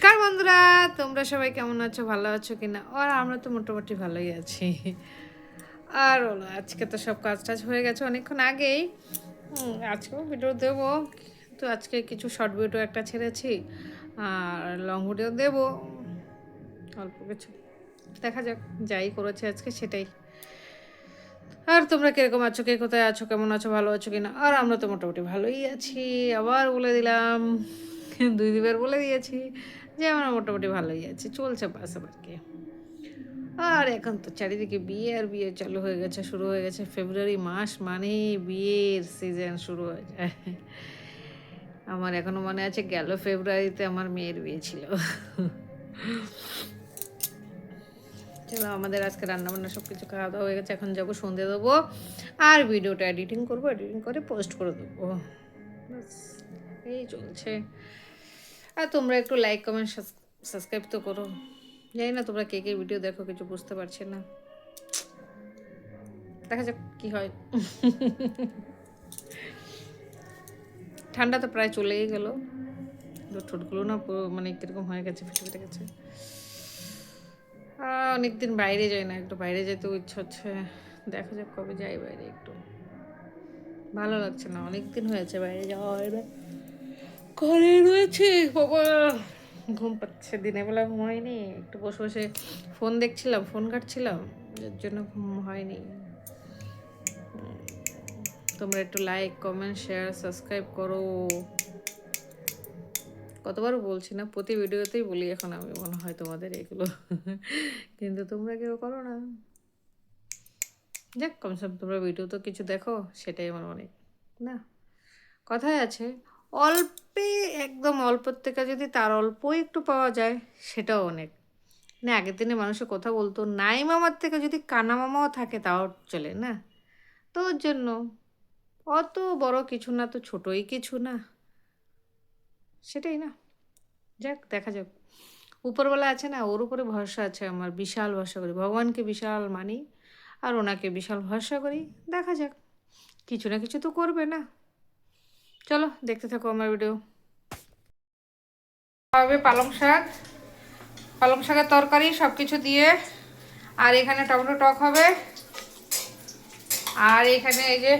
নমস্কার বন্ধুরা, তোমরা সবাই কেমন আছো? ভালো আছো কিনা? আর আমরা তো মোটামুটি ভালোই আছি। আর বলো, আজকে তো সব কাজ টাজ হয়ে গেছে অনেকক্ষণ আগেই। আজকেও ভিডিও দেবো, তো আজকে কিছু শর্ট ভিডিও একটা ছেড়েছি আর লং ভিডিও দেবো, অল্প কিছু। দেখা যাক, যাই করেছে আজকে সেটাই। আর তোমরা কিরকম আছো, কে কোথায় আছো, কেমন আছো, ভালো আছো কিনা? আর আমরা তো মোটামুটি ভালোই আছি। আবার বলে দিলাম, 2 দিনের বলে দিয়েছি যে আমরা মোটামুটি ভালোই আছি, চলছে বাস আবার কি। আর এখন তো চারিদিকে বিয়ে আর বিয়ে চালু হয়ে গেছে, শুরু হয়ে গেছে। ফেব্রুয়ারি মাস মানে বিয়ের সিজন শুরু হয়ে যায়। আমার এখনো মনে আছে, গেল ফেব্রুয়ারিতে আমার মেয়ের বিয়ে ছিল। চলো, আমাদের আজকে রান্নাবান্না সব কিছু খাওয়া দাওয়া হয়ে গেছে। এখন যাবো সন্ধে দেবো আর ভিডিওটা এডিটিং করবো, এডিটিং করে পোস্ট করে দেবো। ব্যাস, এই চলছে। আর তোমরা একটু লাইক কমেন্ট সাবস্ক্রাইব তো করো। জানি না তোমরা কে কে ভিডিও দেখো, কিছু বুঝতে পারছি না। দেখা যাক কি হয়। ঠান্ডা তো প্রায় চলেই গেল, ঠোঁটগুলো না মানে কীরকম হয়ে গেছে, ফেটে ফেটে গেছে। অনেকদিন বাইরে যাই না, একটু বাইরে যেতেও ইচ্ছা হচ্ছে। দেখা যাক কবে যাই বাইরে, একটু ভালো লাগছে না, অনেকদিন হয়েছে বাইরে যাওয়া হয় না। ঘরে রয়েছে বাবা, ঘুম পাচ্ছে, দিনের বেলা ঘুম হয়নি, একটু বসে বসে ফোন দেখছিলাম, ফোন ঘাঁটছিলাম, এর জন্য ঘুম হয়নি। তোমরা একটু লাইক কমেন্ট শেয়ার সাবস্ক্রাইব করো। কতবার বলছি না, প্রতি ভিডিওতেই বলি এখন আমি, মনে হয় তোমাদের এগুলো, কিন্তু তোমরা কেউ করো না। যাক, কমসে কম তোমরা ভিডিও তো কিছু দেখো, সেটাই আমার অনেক। না, কথায় আছে, অল্পে, একদম অল্পর থেকে যদি তার অল্পই একটু পাওয়া যায়, সেটাও অনেক। না, আগের দিনে মানুষের কথা বলতো, নাই মামার থেকে যদি কানা মামাও থাকে তাও চলে না। তো ওর জন্য অত বড় কিছু না, তো ছোটই কিছু না, সেটাই না। যাক, দেখা যাক, উপরবেলা আছে না, ওর উপরে ভরসা আছে আমার, বিশাল ভরসা করি, ভগবানকে বিশাল মানি আর ওনাকে বিশাল ভরসা করি। দেখা যাক, কিছু না কিছু তো করবে না। চলো দেখতে থাকো আমার ভিডিও। হবে পালং শাক, পালং শাকের তরকারি সব কিছু দিয়ে। আর এখানে টমেটো টক হবে। আর এখানে এই যে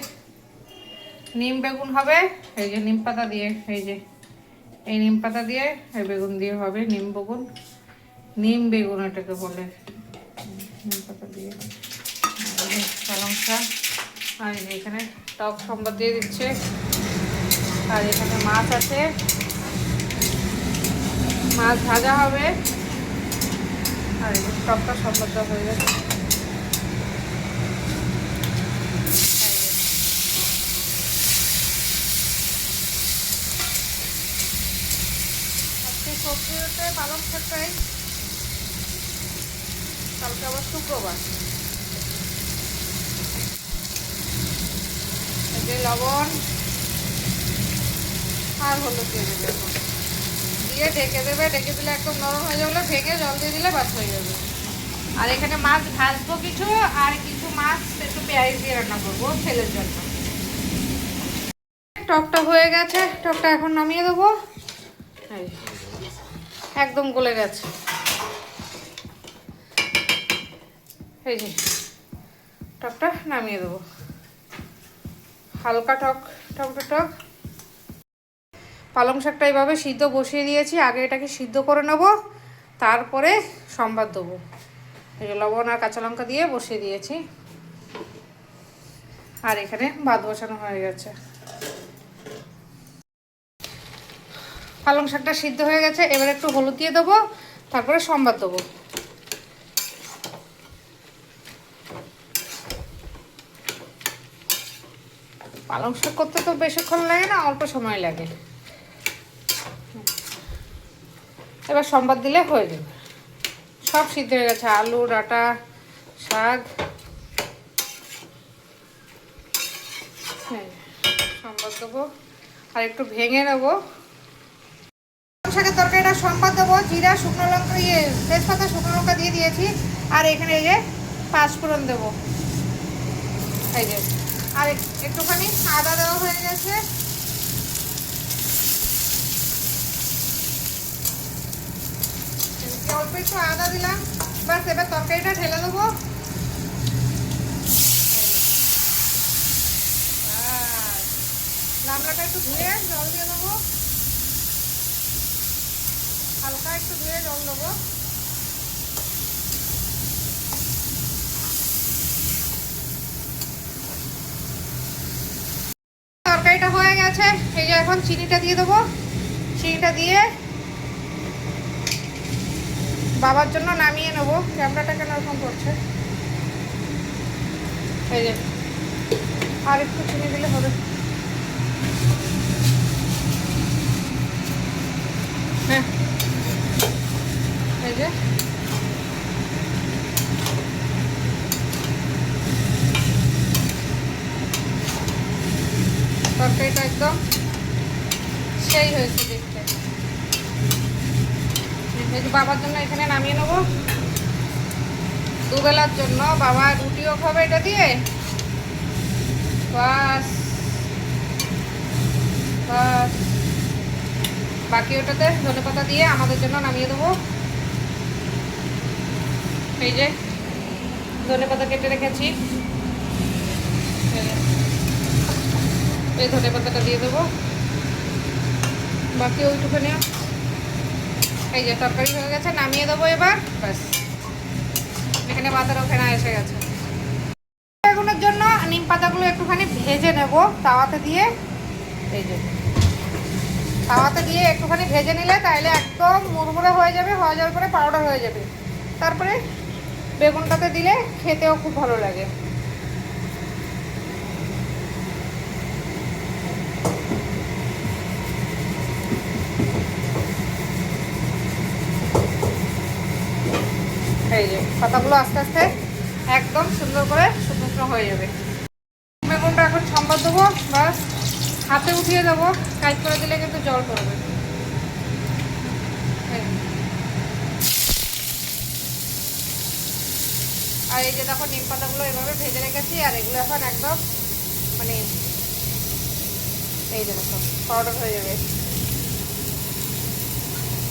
নিম বেগুন হবে, এই যে নিম পাতা দিয়ে, এই যে এই নিম পাতা দিয়ে এই বেগুন দিয়ে হবে, নিম বেগুন, নিম বেগুন এটাকে বলে, নিম পাতা দিয়ে। পালং শাক, আর এখানে টক সম্বাদ দিয়ে দিচ্ছে। আর এখানে মাছ আছে, মাছ ভাজা হবে। আর টকটা সম্বাদ হয়ে গেছে। আজকে সবজিতে পালং শাকটাই, কালকে আবার শুক্রবার। এই যে লবণ আর হলুদ দিয়ে দেবে, এখন দিয়ে ঢেকে দেবে। ঢেকে দিলে একদম নরম হয়ে যাবে, ভেঙে জল দিয়ে দিলে বাদ হয়ে যাবে। আর এখানে মাছ ভাজবো কিছু, আর কিছু মাছ একটু পেঁয়াজ দিয়ে রান্না করবো ছেলের জন্য। টকটা হয়ে গেছে, টকটা এখন নামিয়ে দেবো। একদম গলে গেছে, এই যে টকটা নামিয়ে দেবো। হালকা টক, টকটা টক। পালং শাকটা এইভাবে সিদ্ধ বসিয়ে দিয়েছি, আগে এটাকে সিদ্ধ করে নেব, তারপরে সম্বাদ দেবো। এই যে লবণ আর কাঁচা লঙ্কা দিয়ে বসিয়ে দিয়েছি। আর এখানে ভাত বসানো হয়ে গেছে। পালং শাকটা সিদ্ধ হয়ে গেছে, এবার একটু হলুদ দিয়ে দেবো, তারপরে সম্বাদ দেবো। পালং শাক করতে তো বেশিক্ষণ লাগে না, অল্প সময় লাগে। এবার সম্বাদ দিলে হয়ে যাবে। সব সিদ্ধ হয়ে গেছে, আলু ডাঁটা শাক। সম্বাদ দেবো আর একটু ভেঙে নেবো। শাকের তরকারিটা সম্বাদ দেবো, জিরা শুকনো লঙ্কা, তেজপাতা শুকনো লঙ্কা দিয়ে দিয়েছি। আর এখানে এই যে পাঁচফোড়ন দেবো, এই যে। আর একটুখানি আদা দেওয়া হয়ে গেছে। অল্প একটু আদা দিলাম। বাস এবার তরকারিটা ঢেলে দেবো। গামলাটা একটু ধুয়ে জল দিয়ে দেবো, হালকা একটু ধুয়ে জল দেবো। তরকারিটা হয়ে গেছে, এই যে এখন চিনিটা দিয়ে দেবো। চিনিটা দিয়ে বাবার জন্য নামিয়ে নেবো। ক্যামেরাটা কেন এরকম করছে? এই যে আর একটু চিনি দিলে হবে। হ্যাঁ, এই যে তরকারিটা একদম সেই হয়েছে দেখতে। এই যে বাবার জন্য এখানে নামিয়ে নেবো। দুবেলার জন্য বাবা রুটিও খাবে এটা দিয়ে। বাস বাস, বাকি ওটাতে ধনেপাতা দিয়ে আমাদের জন্য নামিয়ে দেবো। এই যে ধনেপাতা কেটে রেখেছি, এই ধনেপাতাটা দিয়ে দেবো। বাকি ওইটুখানি। এই যে তরকারি হয়ে গেছে, নামিয়ে দেবো এবার। ব্যাস, এখানে পাতাটাও ফেনা এসে গেছে। বেগুনের জন্য নিম পাতাগুলো একটুখানি ভেজে নেব তাওয়াতে দিয়ে। এই যে তাওয়াতে দিয়ে একটুখানি ভেজে নিলে তাহলে একদম মুড়মুড়ে হয়ে যাবে, হয়ে যাওয়ার পরে পাউডার হয়ে যাবে। তারপরে বেগুনটাতে দিলে খেতেও খুব ভালো লাগে। এই যে পাতাগুলো আস্তে আস্তে একদম সুন্দর করে শুকনো হয়ে যাবে। বেগুনটা এখন সম্বাদ দেবো। বাস হাতে উঠিয়ে দেবো, টাইট করে দিলে কিন্তু জল পড়বে। আর এই যে দেখো নিম পাতাগুলো এভাবে ভেজে রেখেছি, আর এগুলো এখন একদম মানে এই যে দেখো পাউডার হয়ে যাবে।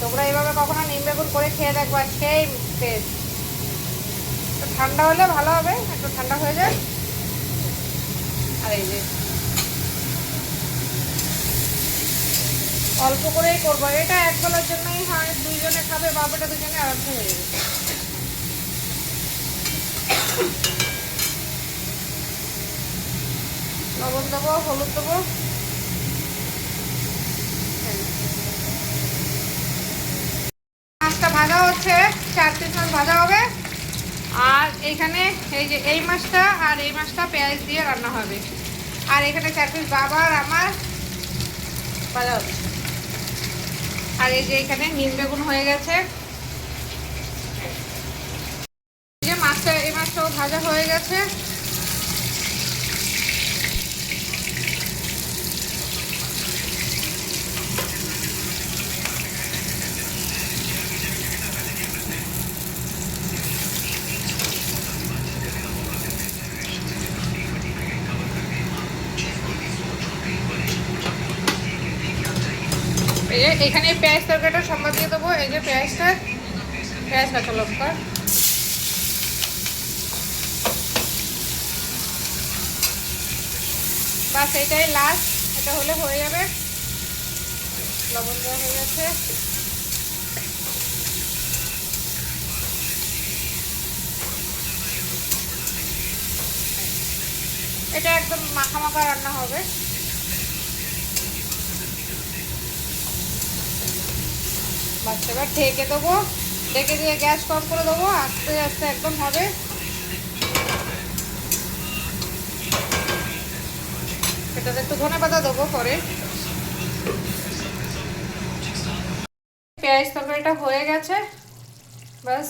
তোমরা এইভাবে কখনো নিম বেগুন করে খেয়ে দেখবা, সেই টেস্ট। একটু ঠান্ডা হলে ভালো হবে, একটু ঠান্ডা হয়ে যায়। আর এই যে অল্প করেই করবো, এটা এক বেলার জন্যই হয়, দুইজনে খাবে, বাবাটা দুজনে আরামসে হয়ে যাবে। লবণ দেবো, হলুদ দেবো। মাছটা ভাজা হচ্ছে, 4 পিস মাছ ভাজা হবে। আর এইখানে এই যে এই মাছটা আর এই মাছটা পেঁয়াজ দিয়ে রান্না হবে। আর এখানে 4 পিস বাবার আমার ভাজা হবে। আর এই যে এখানে নিম বেগুন হয়ে গেছে। এই যে মাছটা, এই মাছটাও ভাজা হয়ে গেছে। এই যে এখানে পেঁয়াজ তরকারিটা সম্বাদ দিয়ে দেবো। এই যে পেঁয়াজটা, পেঁয়াজ কাঁচা লঙ্কা। বাস এটাই লাস্ট, এটা হলে হয়ে যাবে। লবণ দেওয়া হয়ে গেছে। এটা একদম মাখা মাখা রান্না হবে। বাস এবার ঢেকে দেবো, ঢেকে দিয়ে গ্যাস কম করে দেবো, আস্তে আস্তে একদম হবে। এটাতে একটু ধনেপাতা দেবো পরে। পেঁয়াজ তরকারিটা হয়ে গেছে, বাস